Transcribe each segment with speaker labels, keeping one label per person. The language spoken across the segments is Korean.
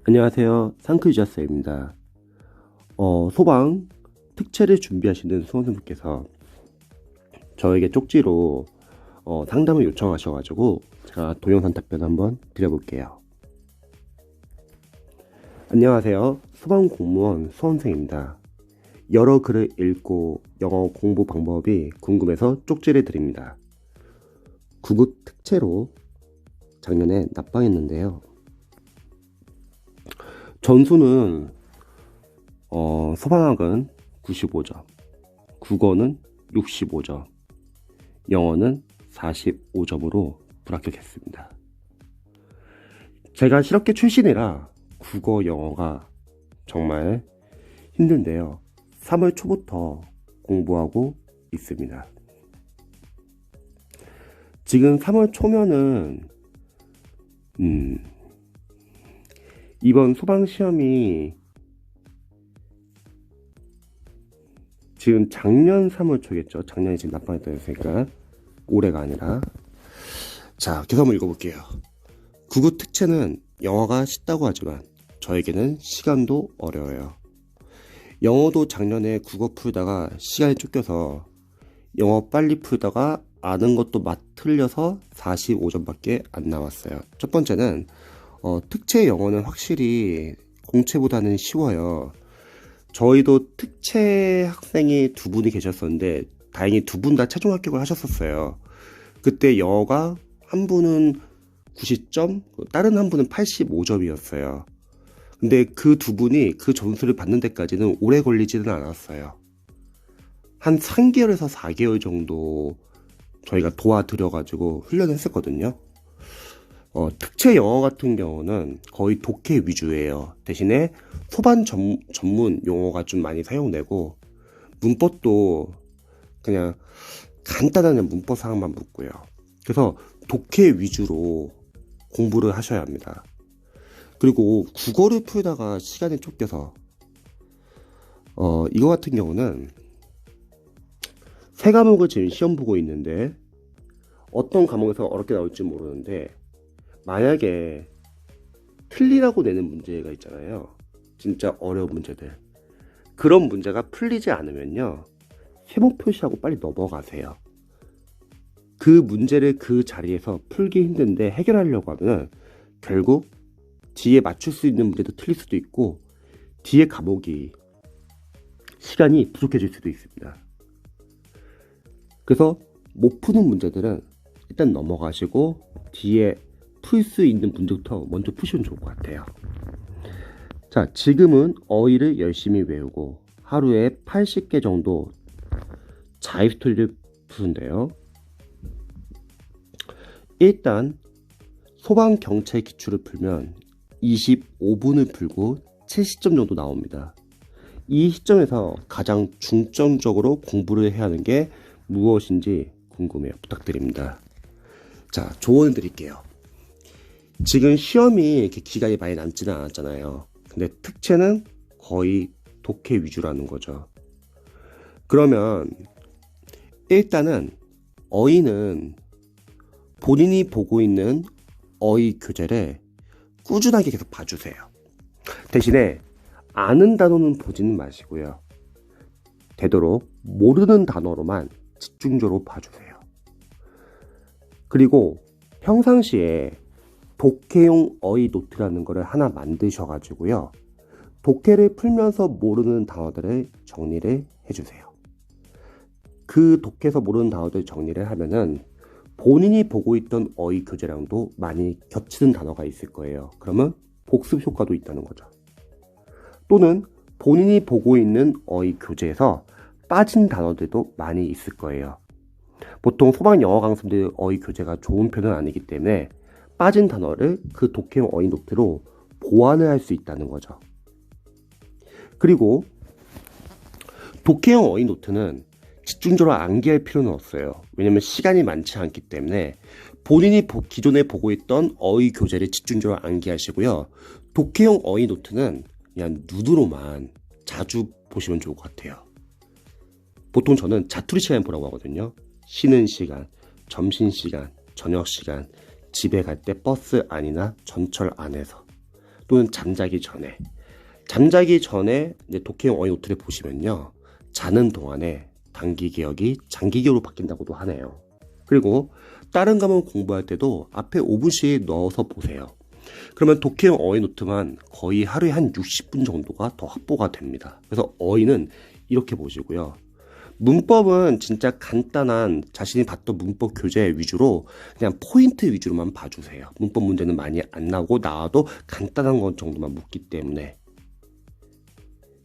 Speaker 1: 안녕하세요. 상크유저쌤입니다. 소방 특채를 준비하시는 수험생분께서 저에게 쪽지로 상담을 요청하셔가지고 제가 동영상 답변 한번 드려볼게요. 안녕하세요. 소방공무원 수험생입니다. 여러 글을 읽고 영어 공부 방법이 궁금해서 쪽지를 드립니다. 구급 특채로 작년에 납방했는데요. 전수는 소방학은 95점, 국어는 65점, 영어는 45점으로 불합격했습니다. 제가 실업계 출신이라 국어, 영어가 정말 힘든데요. 3월 초부터 공부하고 있습니다. 지금 3월 초면은 이번 소방시험이 지금 작년 3월 초겠죠. 작년에 지금 납방했다니까 올해가 아니라. 자, 계속 한번 읽어볼게요. 구급 특채는 영어가 쉽다고 하지만 저에게는 시간도 어려워요. 영어도 작년에 국어 풀다가 시간이 쫓겨서 영어 빨리 풀다가 아는 것도 틀려서 45점밖에 안 나왔어요. 첫 번째는 특채 영어는 확실히 공채보다는 쉬워요. 저희도 특채 학생이 2분이 계셨었는데 다행히 2분 다 최종 합격을 하셨었어요. 그때 영어가 한 분은 90점, 다른 한 분은 85점이었어요. 근데 그 2분이 그 점수를 받는 데까지는 오래 걸리지는 않았어요. 한 3개월에서 4개월 정도 저희가 도와드려가지고 훈련을 했었거든요. 특채 영어 같은 경우는 거의 독해 위주예요. 대신에 소방 전문 용어가 좀 많이 사용되고 문법도 그냥 간단한 문법 사항만 묻고요. 그래서 독해 위주로 공부를 하셔야 합니다. 그리고 국어를 풀다가 시간이 쫓겨서 이거 같은 경우는 3과목을 지금 시험 보고 있는데 어떤 과목에서 어렵게 나올지 모르는데 만약에 틀리라고 내는 문제가 있잖아요. 진짜 어려운 문제들. 그런 문제가 풀리지 않으면요. 세모 표시하고 빨리 넘어가세요. 그 문제를 그 자리에서 풀기 힘든데 해결하려고 하면 결국 뒤에 맞출 수 있는 문제도 틀릴 수도 있고 뒤에 과목이 시간이 부족해질 수도 있습니다. 그래서 못 푸는 문제들은 일단 넘어가시고 뒤에 풀 수 있는 문제부터 먼저 푸시면 좋을 것 같아요. 자, 지금은 어휘를 열심히 외우고 하루에 80개 정도 자입스토리를 푸는데요. 일단 소방 경찰 기출을 풀면 25분을 풀고 70점 정도 나옵니다. 이 시점에서 가장 중점적으로 공부를 해야 하는 게 무엇인지 궁금해요. 부탁드립니다. 자, 조언을 드릴게요. 지금 시험이 이렇게 기간이 많이 남지는 않았잖아요. 근데 특채는 거의 독해 위주라는 거죠. 그러면 일단은 어휘는 본인이 보고 있는 어휘 교재를 꾸준하게 계속 봐주세요. 대신에 아는 단어는 보지는 마시고요. 되도록 모르는 단어로만 집중적으로 봐주세요. 그리고 평상시에 독해용 어휘 노트라는 거를 하나 만드셔가지고요. 독해를 풀면서 모르는 단어들을 정리를 해주세요. 그 독해에서 모르는 단어들 정리를 하면은 본인이 보고 있던 어휘 교재랑도 많이 겹치는 단어가 있을 거예요. 그러면 복습 효과도 있다는 거죠. 또는 본인이 보고 있는 어휘 교재에서 빠진 단어들도 많이 있을 거예요. 보통 소방 영어 강사들 어휘 교재가 좋은 편은 아니기 때문에 빠진 단어를 그 독해용 어휘 노트로 보완을 할 수 있다는 거죠. 그리고 독해용 어휘 노트는 집중적으로 암기할 필요는 없어요. 왜냐면 시간이 많지 않기 때문에 본인이 기존에 보고 있던 어휘 교재를 집중적으로 암기하시고요. 독해용 어휘 노트는 그냥 눈으로만 자주 보시면 좋을 것 같아요. 보통 저는 자투리 시간 보라고 하거든요. 쉬는 시간, 점심시간, 저녁시간, 집에 갈 때 버스 안이나 전철 안에서 또는 잠자기 전에. 잠자기 전에 이제 독해용 어휘 노트를 보시면요. 자는 동안에 단기 기억이 장기 기억으로 바뀐다고도 하네요. 그리고 다른 과목 공부할 때도 앞에 5분씩 넣어서 보세요. 그러면 독해용 어휘 노트만 거의 하루에 한 60분 정도가 더 확보가 됩니다. 그래서 어휘는 이렇게 보시고요. 문법은 진짜 간단한 자신이 봤던 문법 교재 위주로 그냥 포인트 위주로만 봐주세요. 문법 문제는 많이 안 나오고 나와도 간단한 것 정도만 묻기 때문에.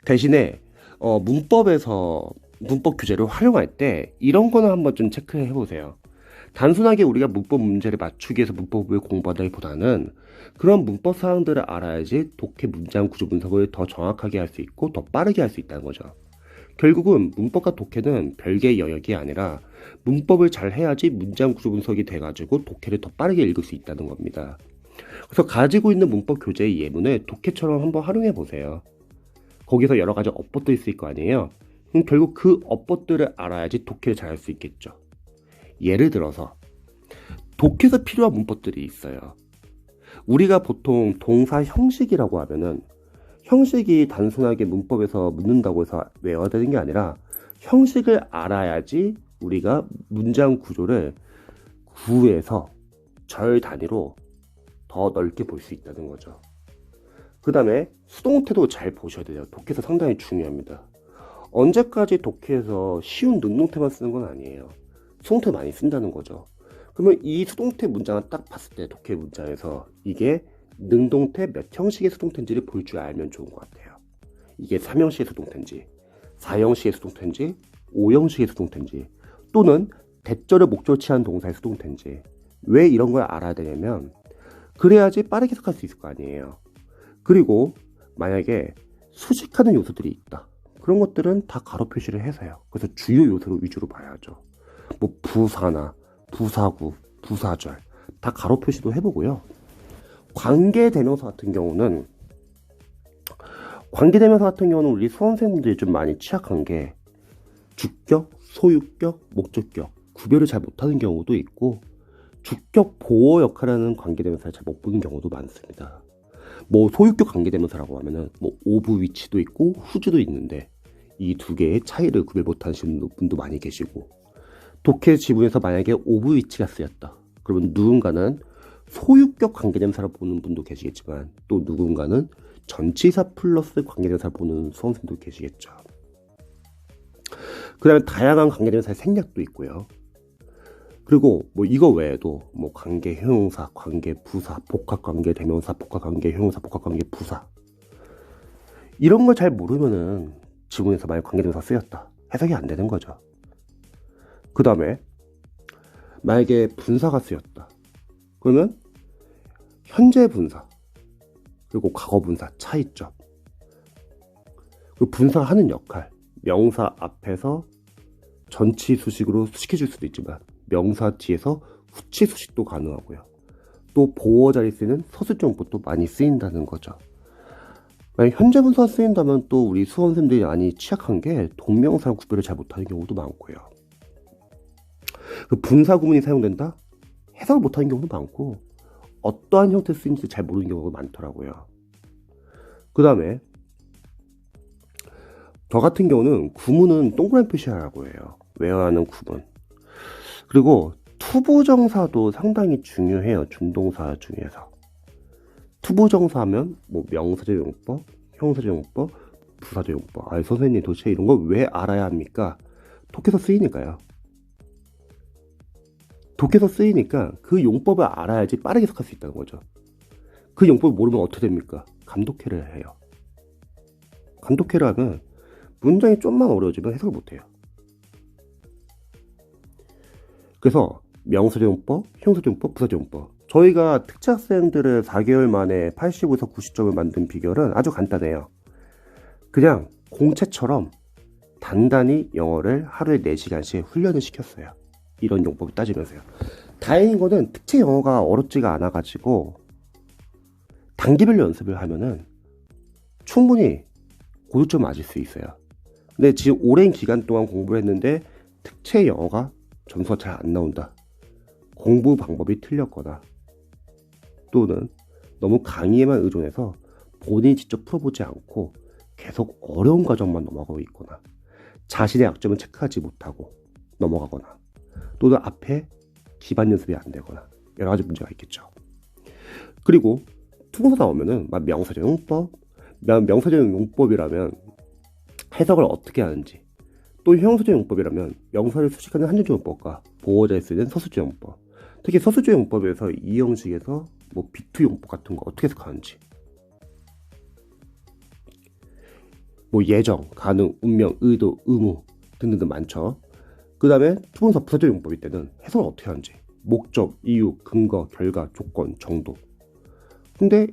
Speaker 1: 대신에 문법에서 문법 교재를 활용할 때 이런 거는 한번 좀 체크해 보세요. 단순하게 우리가 문법 문제를 맞추기 위해서 문법을 공부하다기보다는 그런 문법 사항들을 알아야지 독해 문장 구조 분석을 더 정확하게 할 수 있고 더 빠르게 할 수 있다는 거죠. 결국은 문법과 독해는 별개의 영역이 아니라 문법을 잘 해야지 문장 구조 분석이 돼가지고 독해를 더 빠르게 읽을 수 있다는 겁니다. 그래서 가지고 있는 문법 교재의 예문을 독해처럼 한번 활용해 보세요. 거기서 여러 가지 어법도 있을 거 아니에요. 그럼 결국 그 어법들을 알아야지 독해를 잘 할 수 있겠죠. 예를 들어서 독해에서 필요한 문법들이 있어요. 우리가 보통 동사 형식이라고 하면은 형식이 단순하게 문법에서 묻는다고 해서 외워야 되는 게 아니라 형식을 알아야지 우리가 문장 구조를 구에서 절 단위로 더 넓게 볼 수 있다는 거죠. 그 다음에 수동태도 잘 보셔야 돼요. 독해에서 상당히 중요합니다. 언제까지 독해에서 쉬운 능동태만 쓰는 건 아니에요. 수동태 많이 쓴다는 거죠. 그러면 이 수동태 문장을 딱 봤을 때 독해 문장에서 이게 능동태 몇 형식의 수동태인지를 볼 줄 알면 좋은 것 같아요. 이게 3형식의 수동태인지 4형식의 수동태인지 5형식의 수동태인지 또는 대절을 목적으로 취한 동사의 수동태인지 왜 이런 걸 알아야 되냐면 그래야지 빠르게 해석할 수 있을 거 아니에요. 그리고 만약에 수식하는 요소들이 있다. 그런 것들은 다 가로 표시를 해서요. 그래서 주요 요소로 위주로 봐야죠. 뭐 부사나 부사구, 부사절 다 가로 표시도 해보고요. 관계대명사 같은 경우는 우리 수험생분들이 좀 많이 취약한 게 주격, 소유격, 목적격 구별을 잘 못하는 경우도 있고 주격 보호 역할을 하는 관계대명사를 잘 못 보는 경우도 많습니다. 뭐 소유격 관계대명사라고 하면은 뭐 오브 위치도 있고 후즈도 있는데 이 두 개의 차이를 구별 못하시는 분도 많이 계시고 독해 지문에서 만약에 오브 위치가 쓰였다. 그러면 누군가는 소유격 관계대명사를 보는 분도 계시겠지만 또 누군가는 전치사 플러스 관계대명사를 보는 수험생도 계시겠죠. 그 다음에 다양한 관계대명사의 생략도 있고요. 그리고 뭐 이거 외에도 뭐 관계 형용사, 관계 부사, 복합 관계 대명사, 복합 관계 형용사, 복합 관계 부사 이런 걸 잘 모르면은 지문에서 만약 관계대명사 쓰였다. 해석이 안 되는 거죠. 그 다음에 만약에 분사가 쓰였다. 그러면 현재 분사 그리고 과거 분사 차이점 그리고 분사하는 역할 명사 앞에서 전치 수식으로 수식해줄 수도 있지만 명사 뒤에서 후치 수식도 가능하고요. 또 보어 자리 쓰는 서술정보도 많이 쓰인다는 거죠. 만약 현재 분사가 쓰인다면 또 우리 수험생들이 많이 취약한 게 동명사랑 구별을 잘 못하는 경우도 많고요. 그 분사 구문이 사용된다? 해석을 못하는 경우도 많고 어떠한 형태로 쓰인지 잘 모르는 경우가 많더라고요. 그 다음에 저 같은 경우는 구문은 동그라미 표시하라고 해요. 외워야 하는 구문. 그리고 투부정사도 상당히 중요해요. 준동사 중에서. 투부정사하면 뭐 명사절 용법, 형사절 용법, 부사절 용법. 아, 선생님 도대체 이런 거 왜 알아야 합니까? 독해서 쓰이니까요. 독해서 쓰이니까 그 용법을 알아야지 빠르게 해석할 수 있다는 거죠. 그 용법을 모르면 어떻게 됩니까? 감독해를 해요. 감독해를 하면 문장이 좀만 어려워지면 해석을 못해요. 그래서 명사절 용법, 형사절 용법, 부사절 용법 저희가 특채학생들을 4개월 만에 85에서 90점을 만든 비결은 아주 간단해요. 그냥 공채처럼 단단히 영어를 하루에 4시간씩 훈련을 시켰어요. 이런 용법을 따지면서요. 다행인 거는 특채 영어가 어렵지가 않아가지고 단기별로 연습을 하면은 충분히 고득점 맞을 수 있어요. 근데 지금 오랜 기간 동안 공부를 했는데 특채 영어가 점수가 잘 안 나온다. 공부 방법이 틀렸거나 또는 너무 강의에만 의존해서 본인이 직접 풀어보지 않고 계속 어려운 과정만 넘어가고 있거나 자신의 약점을 체크하지 못하고 넘어가거나 또는 앞에 기반 연습이 안 되거나 여러 가지 문제가 있겠죠. 그리고 투고서 나오면은 명사적 용법, 명사적 용법이라면 해석을 어떻게 하는지, 또 형용사적 용법이라면 명사를 수식하는 한정적 용법과 보호자에 쓰는 서술적 용법, 특히 서술적 용법에서 이 형식에서 뭐 비투 용법 같은 거 어떻게 해석하는지, 뭐 예정, 가능, 운명, 의도, 의무 등등등 많죠. 그 다음에 투문서 부사적 용법일 때는 해석을 어떻게 하는지, 목적, 이유, 근거, 결과, 조건, 정도. 근데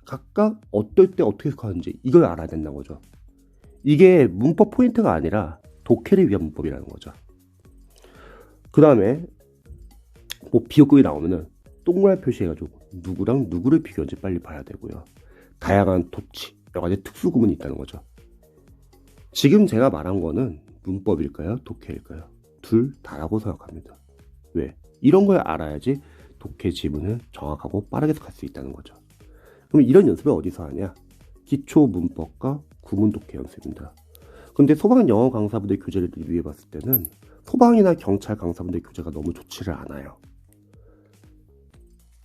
Speaker 1: 각각 어떨 때 어떻게 해석하는지 이걸 알아야 된다는 거죠. 이게 문법 포인트가 아니라 독해를 위한 문법이라는 거죠. 그 다음에 뭐 비교급이 나오면은 동그라미 표시해가지고 누구랑 누구를 비교하는지 빨리 봐야 되고요. 다양한 토치, 여러 가지 특수 구문이 있다는 거죠. 지금 제가 말한 거는 문법일까요? 독해일까요? 둘 다라고 생각합니다. 왜? 이런 걸 알아야지 독해 지문을 정확하고 빠르게 해석할 수 있다는 거죠. 그럼 이런 연습을 어디서 하냐? 기초 문법과 구문 독해 연습입니다. 근데 소방 영어 강사분들 교재를 리뷰해 봤을 때는 소방이나 경찰 강사분들 교재가 너무 좋지를 않아요.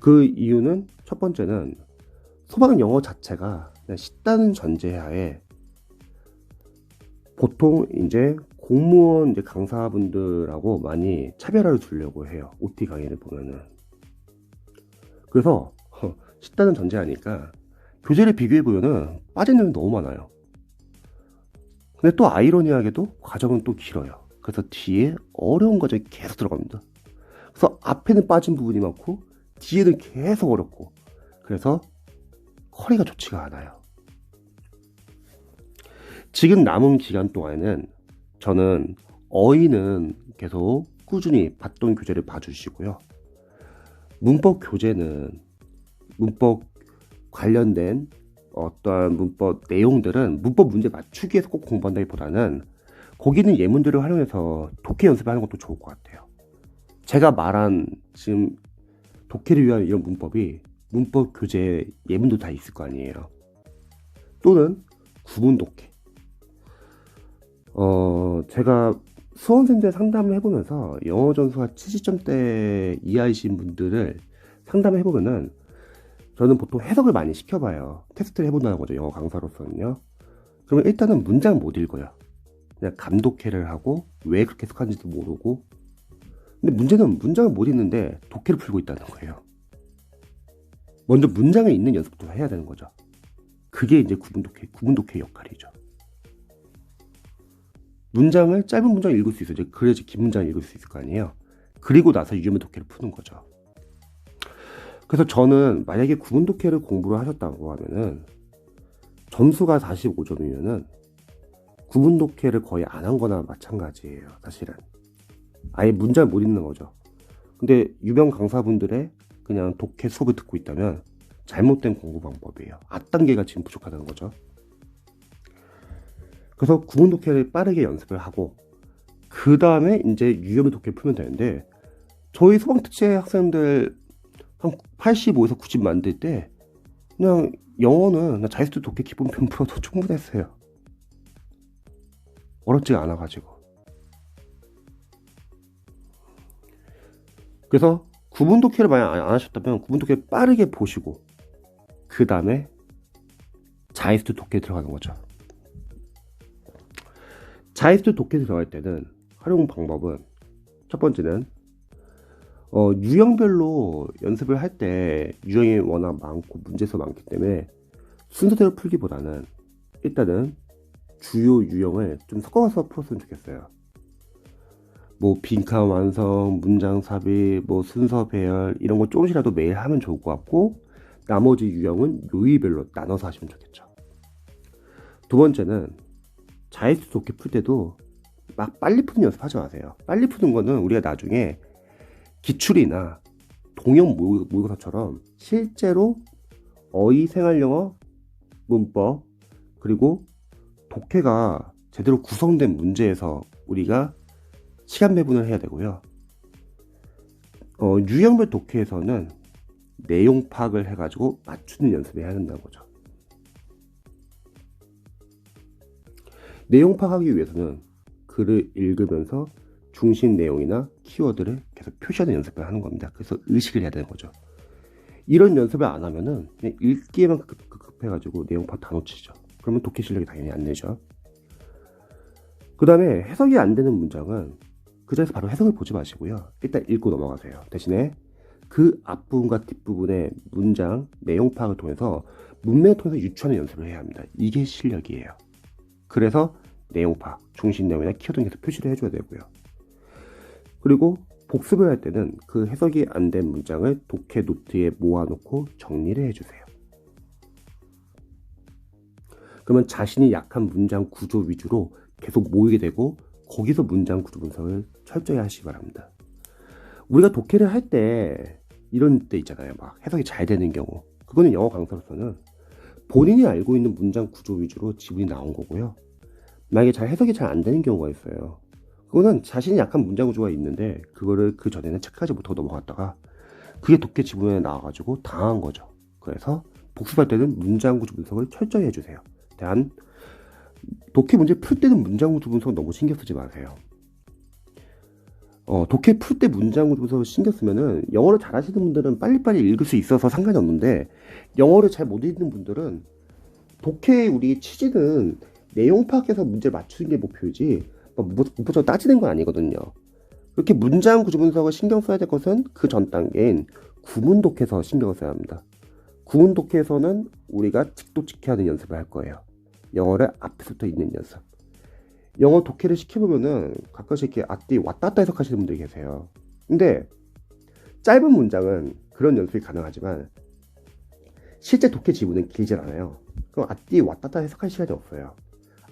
Speaker 1: 그 이유는 첫 번째는 소방 영어 자체가 그냥 쉽다는 전제하에 보통 이제 공무원 이제 강사분들하고 많이 차별화를 두려고 해요. OT 강의를 보면은. 그래서 쉽다는 전제하니까 교재를 비교해 보면은 빠진 내용이 너무 많아요. 근데 또 아이러니하게도 과정은 또 길어요. 그래서 뒤에 어려운 과정이 계속 들어갑니다. 그래서 앞에는 빠진 부분이 많고 뒤에는 계속 어렵고, 그래서 커리가 좋지가 않아요. 지금 남은 기간 동안에는 저는 어휘는 계속 꾸준히 봤던 교재를 봐주시고요. 문법 교재는 문법 관련된 어떠한 문법 내용들은 문법 문제 맞추기 위해서 꼭 공부한다기보다는 거기 있는 예문들을 활용해서 독해 연습하는 것도 좋을 것 같아요. 제가 말한 지금 독해를 위한 이런 문법이 문법 교재 예문도 다 있을 거 아니에요. 또는 구문 독해. 제가 수험생들 상담을 해보면서 영어 점수가 70점대 이하이신 분들을 상담을 해보면은 저는 보통 해석을 많이 시켜봐요. 테스트를 해본다는 거죠. 영어 강사로서는요. 그러면 일단은 문장 못 읽어요. 그냥 감독해를 하고 왜 그렇게 해석하는지도 모르고. 근데 문제는 문장을 못 읽는데 독해를 풀고 있다는 거예요. 먼저 문장에 있는 연습도 해야 되는 거죠. 그게 이제 구문 독해 역할이죠. 문장을 짧은 문장을 읽을 수 있어요. 이제 그래야지 긴 문장을 읽을 수 있을 거 아니에요. 그리고 나서 유형의 독해를 푸는 거죠. 그래서 저는 만약에 구문 독해를 공부를 하셨다고 하면은 점수가 45점이면은 구문 독해를 거의 안 한 거나 마찬가지예요. 사실은 아예 문장을 못 읽는 거죠. 근데 유명 강사분들의 그냥 독해 수업을 듣고 있다면 잘못된 공부 방법이에요. 앞단계가 지금 부족하다는 거죠. 그래서 구문 독해를 빠르게 연습을 하고 그 다음에 이제 유형의 독해를 풀면 되는데, 저희 소방특채 학생들 한 85에서 90 만들 때 그냥 영어는 그냥 자유투 독해 기본편 풀어도 충분했어요. 어렵지가 않아가지고. 그래서 구문 독해를 만약 안 하셨다면 구문 독해 빠르게 보시고 그 다음에 자유투 독해에 들어가는 거죠. 자유투 독해에 들어갈 때는 활용 방법은 첫 번째는 유형별로 연습을 할 때 유형이 워낙 많고 문제수 많기 때문에 순서대로 풀기보다는 일단은 주요 유형을 좀 섞어서 풀었으면 좋겠어요. 뭐 빈칸 완성, 문장 삽입, 뭐 순서 배열 이런 거 조금씩이라도 매일 하면 좋을 것 같고, 나머지 유형은 요일별로 나눠서 하시면 좋겠죠. 두 번째는 자유투 독해 풀 때도 막 빨리 푸는 연습하지 마세요. 빨리 푸는 거는 우리가 나중에 기출이나 동형 모의고사처럼 실제로 어휘, 생활영어, 문법 그리고 독해가 제대로 구성된 문제에서 우리가 시간 배분을 해야 되고요. 유형별 독해에서는 내용 파악을 해가지고 맞추는 연습을 해야 된다는 거죠. 내용 파악하기 위해서는 글을 읽으면서 중심 내용이나 키워드를 계속 표시하는 연습을 하는 겁니다. 그래서 의식을 해야 되는 거죠. 이런 연습을 안 하면은 그냥 읽기에만 급해가지고 내용 파악 다 놓치죠. 그러면 독해 실력이 당연히 안 되죠. 그 다음에 해석이 안 되는 문장은 그 자리에서 바로 해석을 보지 마시고요. 일단 읽고 넘어가세요. 대신에 그 앞부분과 뒷부분의 문장, 내용 파악을 통해서 문맥을 통해서 유추하는 연습을 해야 합니다. 이게 실력이에요. 그래서 내용 파악, 중심 내용이나 키워드 계속 표시를 해줘야 되고요. 그리고 복습을 할 때는 그 해석이 안 된 문장을 독해 노트에 모아놓고 정리를 해주세요. 그러면 자신이 약한 문장 구조 위주로 계속 모이게 되고 거기서 문장 구조 분석을 철저히 하시기 바랍니다. 우리가 독해를 할 때 이런 때 있잖아요. 막 해석이 잘 되는 경우. 그거는 영어 강사로서는 본인이 알고 있는 문장 구조 위주로 지문이 나온 거고요. 만약에 해석이 잘 안 되는 경우가 있어요. 그거는 자신이 약한 문장 구조가 있는데 그거를 그 전에는 체크하지 못하고 넘어갔다가 그게 독해 지문에 나와가지고 당한 거죠. 그래서 복습할 때는 문장 구조 분석을 철저히 해주세요. 독해 문제 풀 때는 문장 구조 분석 너무 신경 쓰지 마세요. 독해 풀 때 문장 구조 분석을 신경 쓰면은 영어를 잘하시는 분들은 빨리빨리 읽을 수 있어서 상관이 없는데 영어를 잘 못 읽는 분들은 독해 우리 취지는 내용 파악해서 문제를 맞추는 게 목표이지 무엇보다 따지는 건 아니거든요. 이렇게 문장 구조 분석을 신경 써야 될 것은 그 전 단계인 구문 독해에서 신경을 써야 합니다. 구문 독해에서는 우리가 직독직해하는 연습을 할 거예요. 영어를 앞에서부터 읽는 연습. 영어 독해를 시켜보면은 가끔씩 이렇게 앞뒤 왔다 갔다 해석하시는 분들이 계세요. 근데 짧은 문장은 그런 연습이 가능하지만 실제 독해 지문은 길지 않아요. 그럼 앞뒤 왔다 갔다 해석할 시간이 없어요.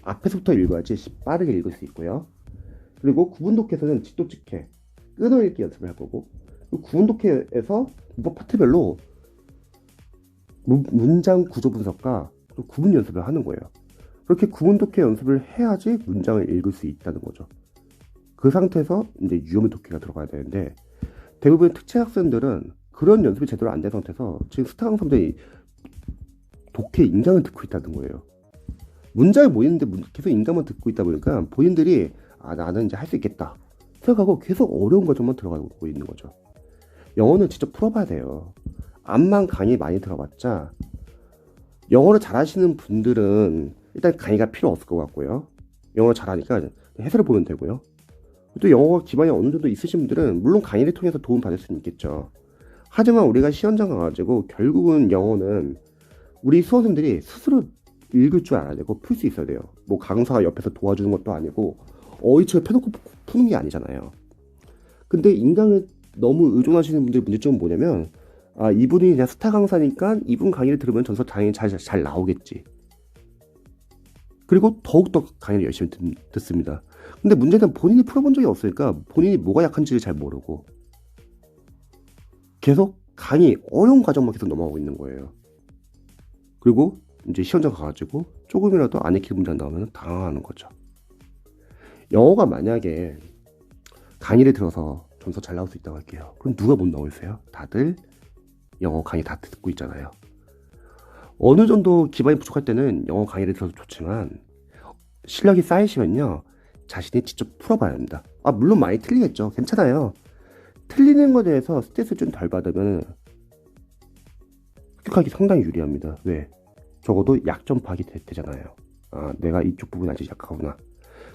Speaker 1: 앞에서부터 읽어야지 빠르게 읽을 수 있고요. 그리고 구문 독해에서는 직독직해 끊어읽기 연습을 할 거고 구문 독해에서 문법 파트별로 문장 구조 분석과 구문 연습을 하는 거예요. 그렇게 구문 독해 연습을 해야지 문장을 읽을 수 있다는 거죠. 그 상태에서 이제 유형의 독해가 들어가야 되는데 대부분의 특채 학생들은 그런 연습이 제대로 안 된 상태에서 지금 스타 강사들이 독해 인강을 듣고 있다는 거예요. 문장이 모이는데 계속 인강만 듣고 있다 보니까 본인들이 나는 이제 할 수 있겠다 생각하고 계속 어려운 과정만 들어가고 있는 거죠. 영어는 직접 풀어봐야 돼요. 암만 강의 많이 들어봤자 영어를 잘하시는 분들은 일단 강의가 필요 없을 것 같고요. 영어를 잘하니까 해설을 보면 되고요. 또 영어 기반이 어느 정도 있으신 분들은 물론 강의를 통해서 도움 받을 수는 있겠죠. 하지만 우리가 시험장 가가지고 결국은 영어는 우리 수험생들이 스스로 읽을 줄 알아야 되고 풀 수 있어야 돼요. 뭐 강사가 옆에서 도와주는 것도 아니고 어휘책을 펴놓고 푸는 게 아니잖아요. 근데 인강을 너무 의존하시는 분들의 문제점은 뭐냐면 이분이 그냥 스타 강사니까 이분 강의를 들으면 전서 당연히 잘 나오겠지. 그리고 더욱더 강의를 열심히 듣습니다. 근데 문제는 본인이 풀어본 적이 없으니까 본인이 뭐가 약한지를 잘 모르고 계속 강의 어려운 과정만 계속 넘어가고 있는 거예요. 그리고 이제 시험장 가가지고 조금이라도 안 읽힌 문장 나오면 당황하는 거죠. 영어가 만약에 강의를 들어서 점수 잘 나올 수 있다고 할게요. 그럼 누가 못 나오겠어요? 다들 영어 강의 다 듣고 있잖아요. 어느 정도 기반이 부족할 때는 영어 강의를 들어도 좋지만 실력이 쌓이시면요 자신이 직접 풀어봐야 합니다. 물론 많이 틀리겠죠. 괜찮아요. 틀리는 것에 대해서 스트레스 좀 덜 받으면 습득하기 상당히 유리합니다. 왜? 적어도 약점 파악이 되잖아요. 내가 이쪽 부분이 아직 약하구나.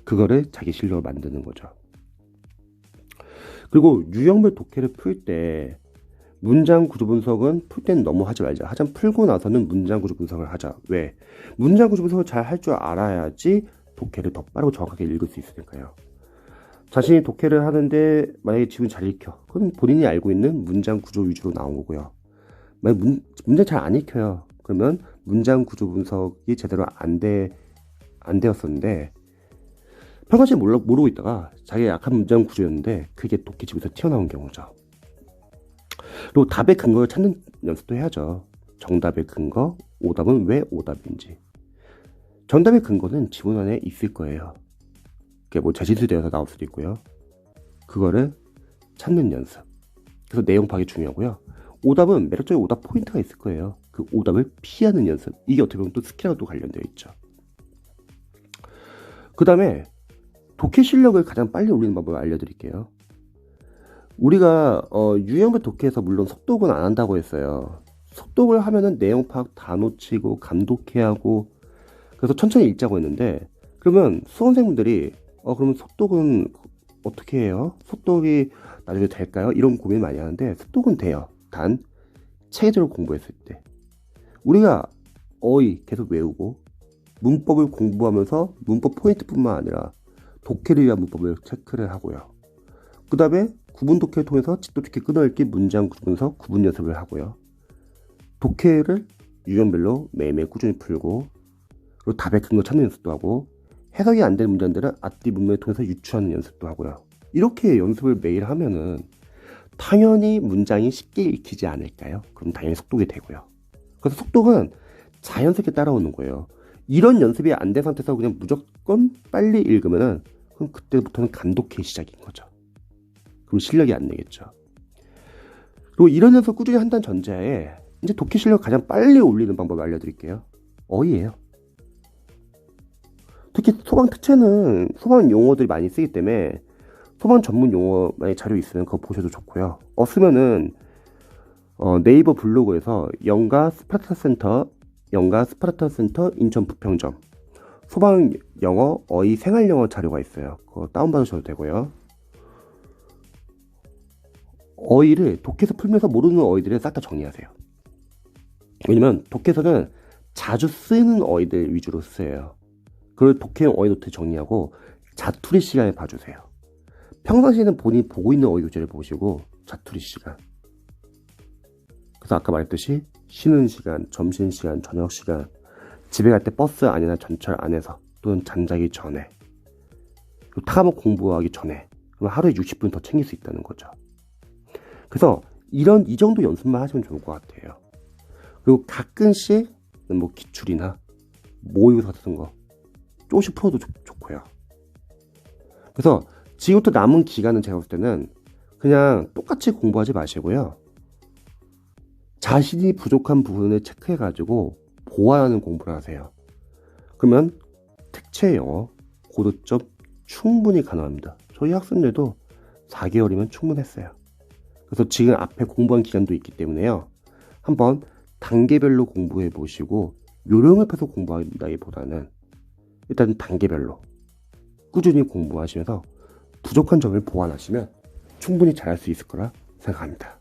Speaker 1: 그거를 자기 실력을 만드는 거죠. 그리고 유형별 독해를 풀 때 문장 구조 분석은 풀 때는 너무 하지 말자. 하지만 풀고 나서는 문장 구조 분석을 하자. 왜? 문장 구조 분석을 잘 할 줄 알아야지 독해를 더 빠르고 정확하게 읽을 수 있으니까요. 자신이 독해를 하는데 만약에 지금 잘 읽혀. 그건 본인이 알고 있는 문장 구조 위주로 나온 거고요. 만약 문장 잘 안 읽혀요. 그러면 문장 구조 분석이 제대로 안 되었었는데 평상시에 모르고 있다가 자기가 약한 문장 구조였는데 그게 독해 집에서 튀어나온 경우죠. 그리고 답의 근거를 찾는 연습도 해야죠. 정답의 근거, 오답은 왜 오답인지. 정답의 근거는 지문 안에 있을 거예요. 그게 뭐 제시되어서 나올 수도 있고요. 그거를 찾는 연습. 그래서 내용 파악이 중요하고요. 오답은 매력적인 오답 포인트가 있을 거예요. 그 오답을 피하는 연습. 이게 어떻게 보면 또 스킬하고 또 관련되어 있죠. 그 다음에 독해 실력을 가장 빨리 올리는 방법을 알려드릴게요. 우리가 유형별 독해에서 물론 속독은 안 한다고 했어요. 속독을 하면은 내용 파악 다 놓치고 감독해야 하고 그래서 천천히 읽자고 했는데, 그러면 수험생분들이 그러면 속독은 어떻게 해요? 속독이 나중에 될까요? 이런 고민 많이 하는데 속독은 돼요. 단 체계적으로 공부했을 때 우리가 어휘 계속 외우고 문법을 공부하면서 문법 포인트뿐만 아니라 독해를 위한 문법을 체크를 하고요. 그 다음에 구분 독해를 통해서 직도 독해 끊어읽기 문장 분석 구분 연습을 하고요. 독해를 유형별로 매일매일 꾸준히 풀고, 그리고 답의 근거 찾는 연습도 하고, 해석이 안 되는 문장들은 앞뒤 문맥을 통해서 유추하는 연습도 하고요. 이렇게 연습을 매일 하면은 당연히 문장이 쉽게 읽히지 않을까요? 그럼 당연히 속독이 되고요. 그래서 속독은 자연스럽게 따라오는 거예요. 이런 연습이 안 된 상태에서 그냥 무조건 빨리 읽으면은 그럼 그때부터는 감독회 시작인 거죠. 그럼 실력이 안 되겠죠. 그리고 이런 연습을 꾸준히 한다는 전제하에 이제 독해 실력 가장 빨리 올리는 방법을 알려드릴게요. 어휘예요. 특히 소방 특채는 소방 용어들이 많이 쓰기 때문에 소방 전문 용어 만약 자료 있으면 그거 보셔도 좋고요. 없으면은 네이버 블로그에서 영가 스파르타 센터 인천 부평점 소방 영어 어휘 생활 영어 자료가 있어요. 그거 다운받으셔도 되고요. 어휘를 독해에서 풀면서 모르는 어휘들을 싹 다 정리하세요. 왜냐면 독해에서는 자주 쓰는 어휘들 위주로 쓰여요. 그걸 독해용 어휘 노트 정리하고 자투리 시간에 봐주세요. 평상시에는 본인이 보고 있는 어휘 교재를 보시고 자투리 시간. 그래서 아까 말했듯이 쉬는 시간, 점심시간, 저녁시간, 집에 갈 때 버스 안이나 전철 안에서 또는 잠자기 전에, 타과목 공부하기 전에, 그럼 하루에 60분 더 챙길 수 있다는 거죠. 그래서 이 정도 연습만 하시면 좋을 것 같아요. 그리고 가끔씩 뭐 기출이나 모의고사 같은 거 조금씩 풀어도 좋고요. 그래서 지금부터 남은 기간은 제가 볼 때는 그냥 똑같이 공부하지 마시고요. 자신이 부족한 부분을 체크해가지고 보완하는 공부를 하세요. 그러면 특채 영어 고득점 충분히 가능합니다. 저희 학생들도 4개월이면 충분했어요. 그래서 지금 앞에 공부한 기간도 있기 때문에요. 한번 단계별로 공부해 보시고 요령을 펴서 공부한다기보다는 일단 단계별로 꾸준히 공부하시면서 부족한 점을 보완하시면 충분히 잘할 수 있을 거라 생각합니다.